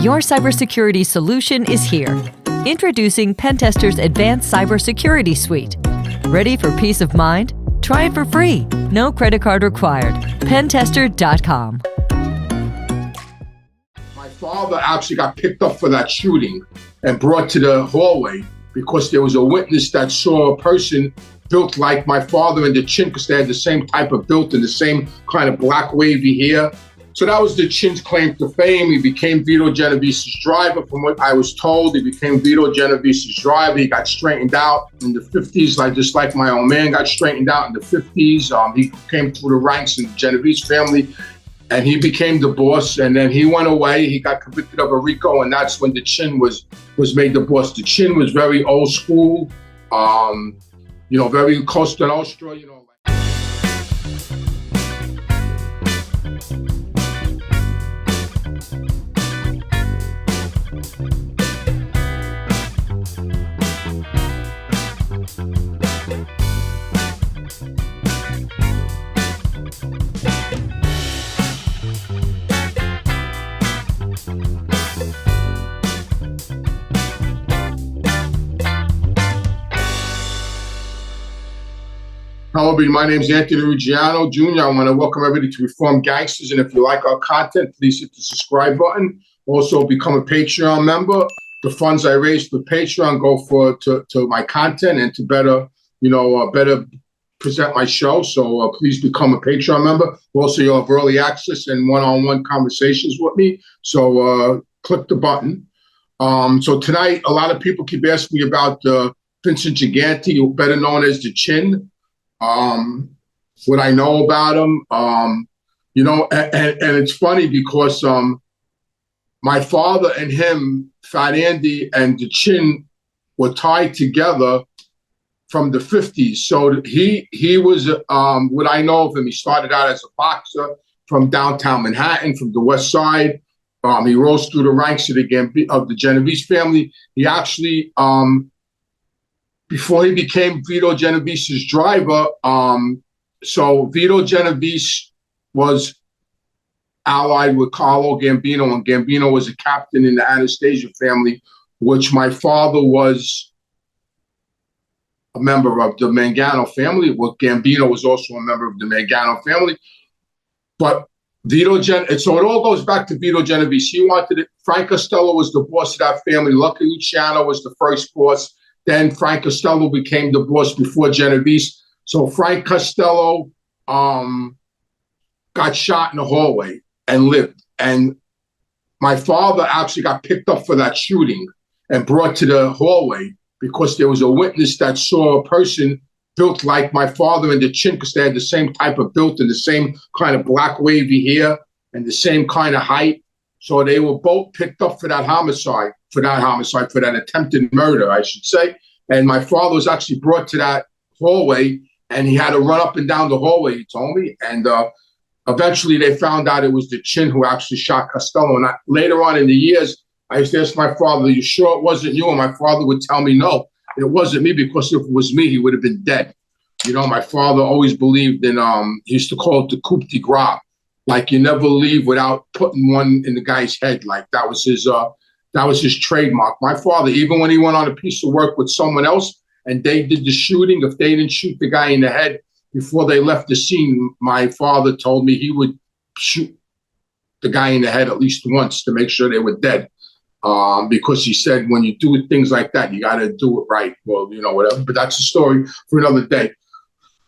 Your cybersecurity solution is here. Introducing Pentester's Advanced Cybersecurity Suite. Ready for peace of mind? Try it for free. No credit card required. Pentester.com. My father actually got picked up for that shooting and brought to the hallway because there was a witness that saw a person built like my father in the chin, because they had the same type of built and the same kind of black wavy hair. So that was the Chin's claim to fame. He became Vito Genovese's driver. From what I was told, he became Vito Genovese's driver. He got straightened out in the 50s, just like my old man got straightened out in the 50s. He came through the ranks in the Genovese family, and he became the boss. And then he went away. He got convicted of a RICO, and that's when the Chin was made the boss. The Chin was very old school, very Costa Nostra, Hello, my name is Anthony Ruggiano Jr. I want to welcome everybody to Reformed Gangsters. And if you like our content, please hit the subscribe button. Also, become a Patreon member. The funds I raise for Patreon go to my content and to better present my show. So please become a Patreon member. Also, you'll have early access and one-on-one conversations with me. So click the button. So tonight, a lot of people keep asking me about Vincent Gigante, better known as the Chin. What I know about him, and it's funny because my father and him, Fat Andy, and the Chin were tied together from the 50s. So he was, what I know of him, he started out as a boxer from downtown Manhattan, from the West Side. He rose through the ranks of the Genovese family. He actually, before he became Vito Genovese's driver, so Vito Genovese was allied with Carlo Gambino, and Gambino was a captain in the Anastasia family, which my father was a member of the Mangano family. Well, Gambino was also a member of the Mangano family. But so it all goes back to Vito Genovese. He wanted it. Frank Costello was the boss of that family. Lucky Luciano was the first boss. Then Frank Costello became the boss before Genovese. So Frank Costello got shot in the hallway and lived. And my father actually got picked up for that shooting and brought to the hallway because there was a witness that saw a person built like my father in the chin, because they had the same type of built and the same kind of black wavy hair and the same kind of height. So they were both picked up for that attempted murder, I should say. And my father was actually brought to that hallway, and he had to run up and down the hallway, he told me. And eventually they found out it was the Chin who actually shot Costello. And later on in the years, I used to ask my father, "Are you sure it wasn't you?" And my father would tell me, "No, it wasn't me, because if it was me, he would have been dead." My father always believed in, he used to call it the coup de grace. Like, you never leave without putting one in the guy's head. Like, that was his trademark. My father, even when he went on a piece of work with someone else and they did the shooting, if they didn't shoot the guy in the head before they left the scene, my father told me he would shoot the guy in the head at least once to make sure they were dead. Because he said, when you do things like that, you got to do it right. Well, whatever. But that's a story for another day.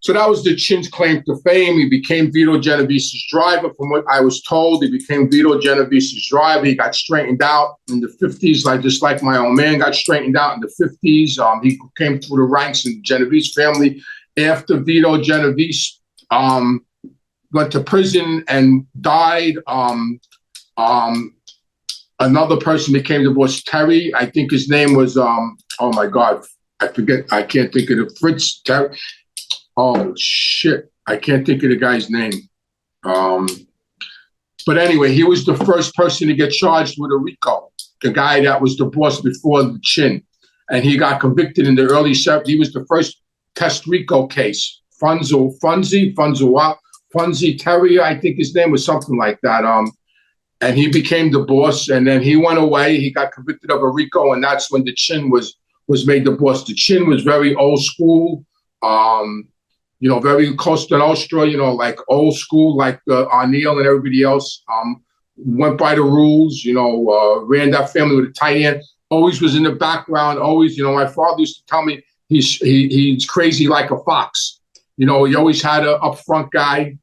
So that was the Chin's claim to fame. He became Vito Genovese's driver. From what I was told, he became Vito Genovese's driver. He got straightened out in the 50s, just like my old man got straightened out in the 50s. He came through the ranks in the Genovese family. After Vito Genovese went to prison and died, another person became the boss, Terry. I think his name was, oh my God, I forget. I can't think of it. Fritz Terry. Oh, shit. I can't think of the guy's name. But anyway, he was the first person to get charged with a RICO, the guy that was the boss before the Chin. And he got convicted in the early 70s. He was the first test RICO case. Funzi Terry, I think his name was something like that. and he became the boss. And then he went away. He got convicted of a RICO, and that's when the Chin was made the boss. The Chin was very old school, very Costa Nostra, like old school, like O'Neill and everybody else. Went by the rules, ran that family with a tight end. Always was in the background. Always, my father used to tell me he's crazy like a fox. He always had an upfront guy.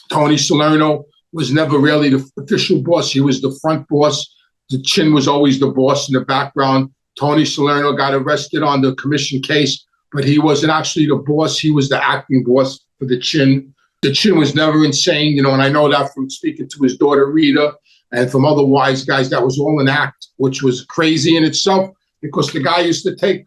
Tony Salerno was never really the official boss. He was the front boss. The Chin was always the boss in the background. Tony Salerno got arrested on the commission case, but he wasn't actually the boss. He was the acting boss for the Chin. The Chin was never insane, and I know that from speaking to his daughter Rita and from other wise guys. That was all an act, which was crazy in itself, because the guy used to take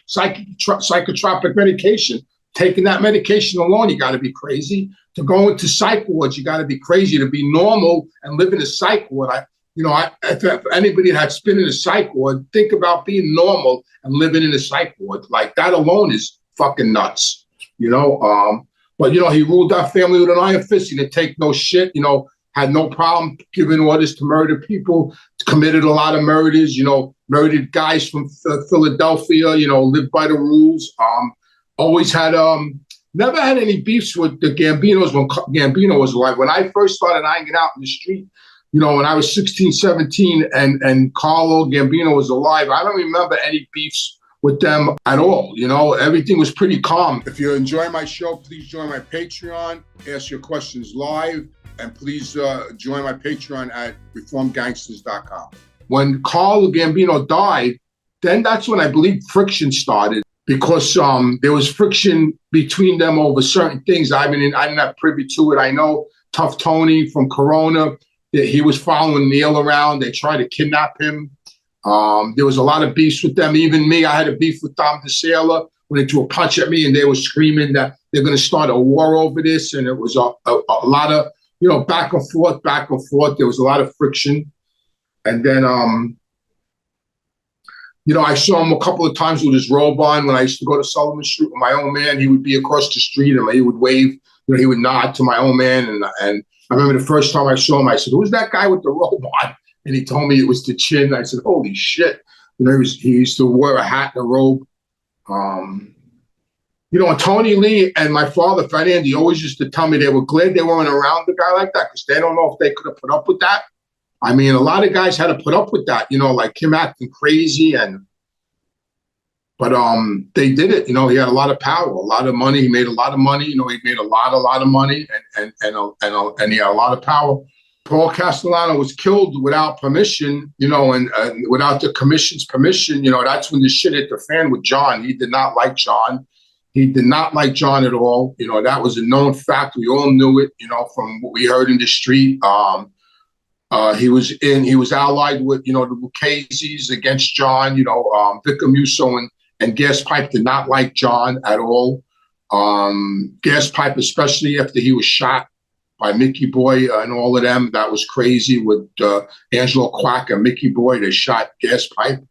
psychotropic medication. Taking that medication alone, you got to be crazy. To go into psych wards, you got to be crazy. To be normal and live in a psych ward, if anybody had been in a psych ward, think about being normal and living in a psych ward. Like, that alone is fucking nuts, But, he ruled that family with an iron fist. He didn't take no shit, had no problem giving orders to murder people, committed a lot of murders, murdered guys from Philadelphia, lived by the rules. Always had, never had any beefs with the Gambinos when Gambino was alive. When I first started hanging out in the street, when I was 16, 17 and Carlo Gambino was alive, I don't remember any beefs with them at all. Everything was pretty calm. If you enjoy my show, please join my Patreon, ask your questions live, and please join my Patreon at reformgangsters.com. When Carlo Gambino died, then that's when I believe friction started, because there was friction between them over certain things. I'm not privy to it. I know Tough Tony from Corona, that he was following Neil around. They tried to kidnap him. There was a lot of beefs with them. Even me, I had a beef with Tom DeSailor when they threw a punch at me, and they were screaming that they're going to start a war over this. And it was a lot of, back and forth. There was a lot of friction. And then, I saw him a couple of times with his robe on when I used to go to Sullivan Street with my own man. He would be across the street and he would wave, he would nod to my own man. And I remember the first time I saw him, I said, "Who's that guy with the robe on?" And he told me it was the Chin. I said, "Holy shit." He used to wear a hat and a robe. And Tony Lee and my father, Fred Andy, always used to tell me they were glad they weren't around a guy like that, because they don't know if they could have put up with that. I mean, a lot of guys had to put up with that, like him acting crazy. But they did it. He had a lot of power, a lot of money. He made a lot of money. He made a lot of money, and he had a lot of power. Paul Castellano was killed without permission, and without the commission's permission. That's when the shit hit the fan with John. He did not like John. He did not like John at all. That was a known fact. We all knew it, from what we heard in the street. He was allied with, the Lucchese's against John. Vicar Musso and Gas Pipe did not like John at all. Gas Pipe, especially after he was shot by Mickey Boy and all of them. That was crazy with Angelo Quack and Mickey Boy. They shot Gas Pipe.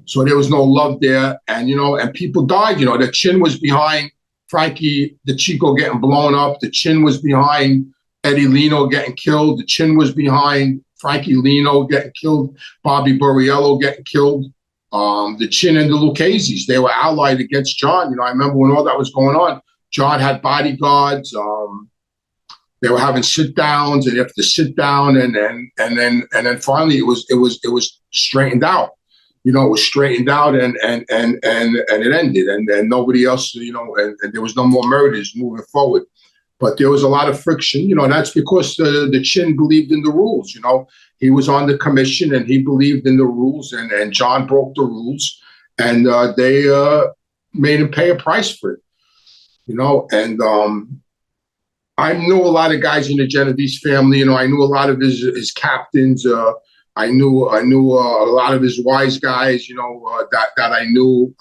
So there was no love there. And, and people died. The Chin was behind Frankie the Chico getting blown up. The Chin was behind Eddie Lino getting killed. The Chin was behind Frankie Lino getting killed. Bobby Borriello getting killed. The Chin and the Lucchese's, they were allied against John. I remember when all that was going on, John had bodyguards. They were having sit downs, and you have to sit down, and then finally it was straightened out. It was straightened out, and it ended, and nobody else, and there was no more murders moving forward. But there was a lot of friction. That's because the Chin believed in the rules. He was on the commission and he believed in the rules, and John broke the rules, and they made him pay a price for it. And I knew a lot of guys in the Genovese family. I knew a lot of his captains. I knew a lot of his wise guys. That I knew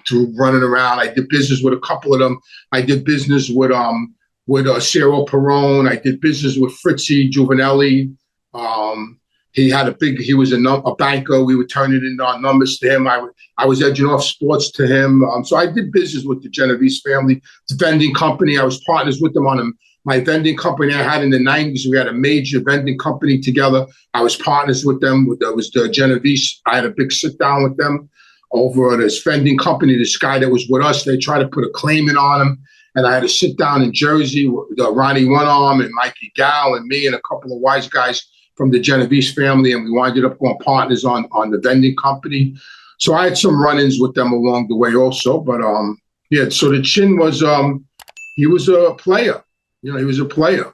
through running around. I did business with a couple of them. I did business with Ciro Perone. I did business with Fritzy Giovanelli. He was a banker. We would turn it into our numbers to him. I was edging off sports to him. So I did business with the Genovese family, the vending company. I was partners with them on my vending company I had in the 90s. We had a major vending company together. I was partners with them. That was the Genovese. I had a big sit down with them over this vending company. This guy that was with us, they tried to put a claim in on him. And I had to sit down in Jersey with Ronnie One Arm and Mikey Gal and me and a couple of wise guys from the Genovese family. And we winded up going partners on the vending company. So I had some run-ins with them along the way also. But yeah, so the Chin was, he was a player. You know, he was a player.